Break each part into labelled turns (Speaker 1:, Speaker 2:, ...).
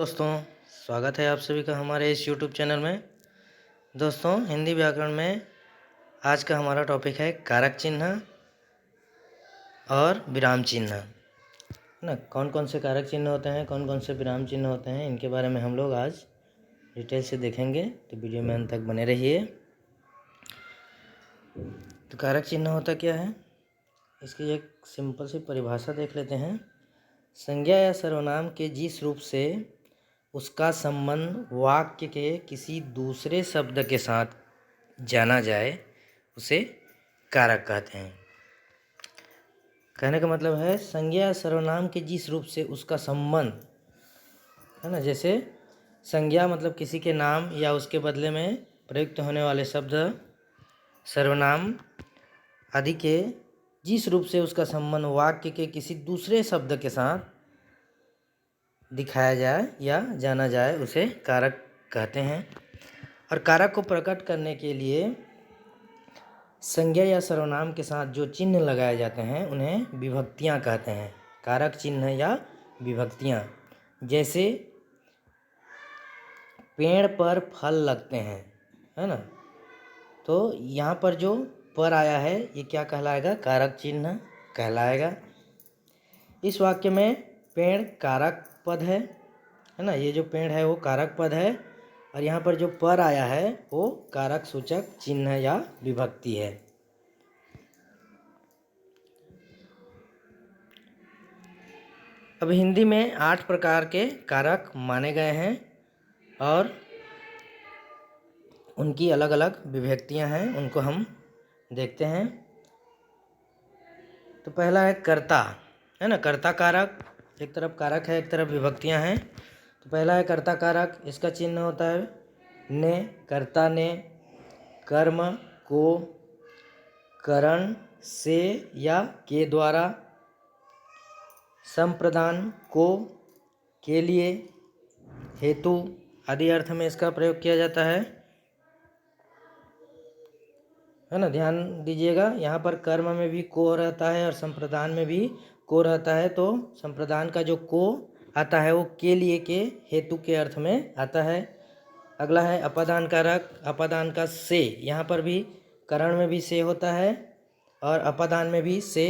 Speaker 1: दोस्तों, स्वागत है आप सभी का हमारे इस YouTube चैनल में। दोस्तों, हिंदी व्याकरण में आज का हमारा टॉपिक है कारक चिन्ह और विराम चिन्ह। है ना, कौन कौन से कारक चिन्ह होते हैं, कौन कौन से विराम चिन्ह होते हैं, इनके बारे में हम लोग आज डिटेल से देखेंगे, तो वीडियो में अंत तक बने रहिए। तो कारक चिन्ह होता क्या है, इसकी एक सिंपल सी परिभाषा देख लेते हैं। संज्ञा या सर्वनाम के जिस रूप से उसका संबंध वाक्य के किसी दूसरे शब्द के साथ जाना जाए उसे कारक कहते हैं। कहने का मतलब है संज्ञा या सर्वनाम के जिस रूप से उसका संबंध है ना, जैसे संज्ञा मतलब किसी के नाम या उसके बदले में प्रयुक्त होने वाले शब्द, सर्वनाम आदि के जिस रूप से उसका संबंध वाक्य के किसी दूसरे शब्द के साथ दिखाया जाए या जाना जाए उसे कारक कहते हैं। और कारक को प्रकट करने के लिए संज्ञा या सर्वनाम के साथ जो चिन्ह लगाए जाते हैं उन्हें विभक्तियां कहते हैं। कारक चिन्ह या विभक्तियां, जैसे पेड़ पर फल लगते हैं, है ना, तो यहाँ पर जो पर आया है ये क्या कहलाएगा, कारक चिन्ह कहलाएगा। इस वाक्य में पेड़ कारक पद है ना, ये जो पेड़ है वो कारक पद है, और यहाँ पर जो पर आया है वो कारक सूचक चिन्ह या विभक्ति है। अब हिंदी में 8 प्रकार के कारक माने गए हैं और उनकी अलग अलग विभक्तियां हैं, उनको हम देखते हैं। तो पहला है कर्ता, है ना, कर्ता कारक, एक तरफ कारक है एक तरफ विभक्तियां हैं। तो पहला है कर्ता कारक, इसका चिन्ह होता है ने, कर्ता ने कर्म को करण से या के द्वारा, संप्रदान को के लिए, हेतु आदि अर्थ में इसका प्रयोग किया जाता है ना। ध्यान दीजिएगा, यहाँ पर कर्म में भी को रहता है और संप्रदान में भी को रहता है, तो संप्रदान का जो को आता है वो के लिए के हेतु के अर्थ में आता है। अगला है अपादान कारक, अपादान का से, यहाँ पर भी करण में भी से होता है और अपादान में भी से,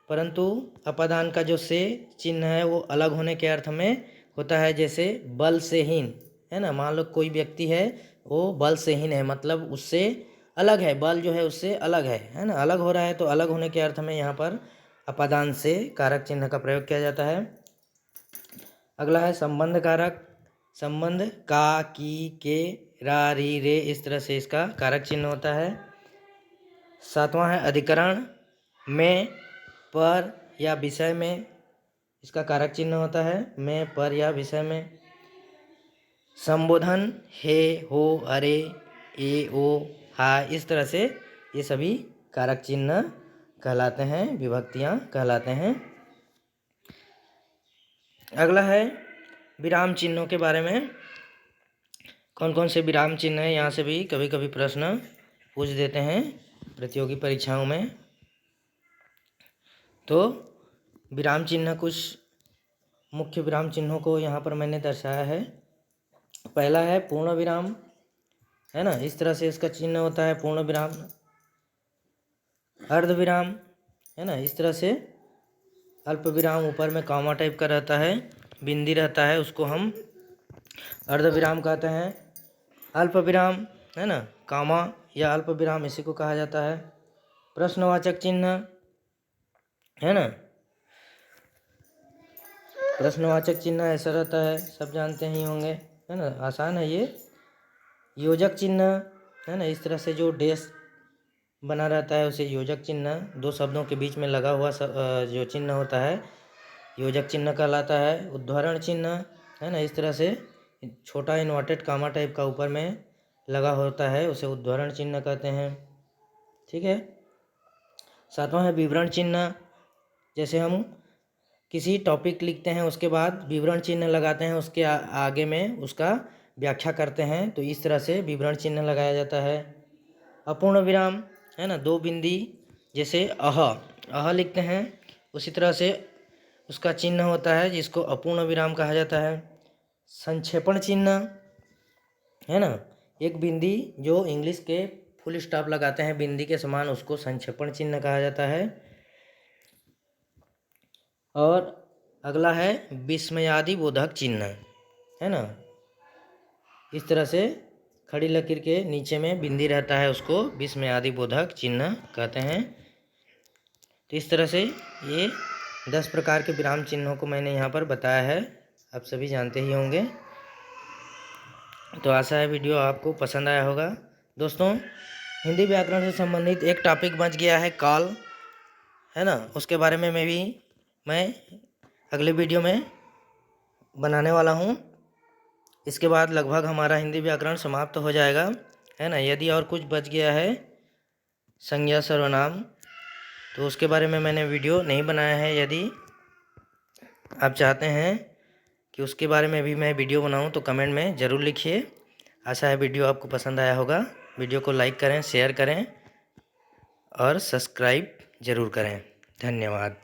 Speaker 1: परंतु अपादान का जो से चिन्ह है वो अलग होने के अर्थ में होता है। जैसे बल से हीन, है ना, मान लो कोई व्यक्ति है वो बल से हीन है, मतलब उससे अलग है, बल जो है उससे अलग है ना, अलग हो रहा है, तो अलग होने के अर्थ में यहाँ पर अपादान से कारक चिन्ह का प्रयोग किया जाता है। अगला है संबंध कारक, संबंध का, की, के, रा, री, रे, इस तरह से इसका कारक चिन्ह होता है। सातवां है अधिकरण, में, पर या विषय में इसका कारक चिन्ह होता है, में, पर या विषय में। संबोधन हे, हो, अरे, ए, ओ, हा, इस तरह से ये सभी कारक चिन्ह कहलाते हैं, विभक्तियां कहलाते हैं। अगला है विराम चिन्हों के बारे में, कौन कौन से विराम चिन्ह हैं, यहाँ से भी कभी कभी प्रश्न पूछ देते हैं प्रतियोगी परीक्षाओं में। तो विराम चिन्ह, कुछ मुख्य विराम चिन्हों को यहाँ पर मैंने दर्शाया है। पहला है पूर्ण विराम, है ना, इस तरह से इसका चिन्ह होता है पूर्ण विराम। अर्ध विराम, है ना, इस तरह से अल्प विराम ऊपर में कॉमा टाइप का रहता है, बिंदी रहता है, उसको हम अर्ध विराम कहते हैं। अल्प विराम, है ना, कॉमा या अल्प विराम इसी को कहा जाता है। प्रश्नवाचक चिन्ह, है ना, प्रश्नवाचक चिन्ह ऐसा रहता है, सब जानते ही होंगे, है ना, आसान है ये। योजक चिन्ह, है ना, इस तरह से जो डैश बना रहता है उसे योजक चिन्ह, दो शब्दों के बीच में लगा हुआ जो चिन्ह होता है योजक चिन्ह कहलाता है। उद्धरण चिन्ह, है ना, इस तरह से छोटा इन्वर्टेड कामा टाइप का ऊपर में लगा होता है, उसे उद्धरण चिन्ह कहते हैं। ठीक है। सातवां है विवरण चिन्ह, जैसे हम किसी टॉपिक लिखते हैं उसके बाद विवरण चिन्ह लगाते हैं, उसके आगे में उसका व्याख्या करते हैं, तो इस तरह से विवरण चिन्ह लगाया जाता है। अपूर्ण विराम, है ना, दो बिंदी, जैसे अह लिखते हैं उसी तरह से उसका चिन्ह होता है जिसको अपूर्ण विराम कहा जाता है। संक्षेपण चिन्ह है ना। एक बिंदी जो इंग्लिश के फुल स्टॉप लगाते हैं बिंदी के समान, उसको संक्षेपण चिन्ह कहा जाता है। और अगला है विस्मयादि बोधक चिन्ह, है ना। इस तरह से खड़ी लकीर के नीचे में बिंदी रहता है, उसको विस्मयादि बोधक चिन्ह कहते हैं। तो इस तरह से ये 10 प्रकार के विराम चिन्हों को मैंने यहाँ पर बताया है, आप सभी जानते ही होंगे। तो आशा है वीडियो आपको पसंद आया होगा। दोस्तों, हिंदी व्याकरण से संबंधित एक टॉपिक बच गया है काल, है ना। उसके बारे में मैं अगले वीडियो में बनाने वाला हूँ। इसके बाद लगभग हमारा हिंदी व्याकरण समाप्त हो जाएगा, है ना। यदि और कुछ बच गया है संज्ञा सर्वनाम, तो उसके बारे में मैंने वीडियो नहीं बनाया है। यदि आप चाहते हैं कि उसके बारे में भी मैं वीडियो बनाऊं तो कमेंट में ज़रूर लिखिए। आशा है वीडियो आपको पसंद आया होगा। वीडियो को लाइक करें, शेयर करें और सब्सक्राइब ज़रूर करें। धन्यवाद।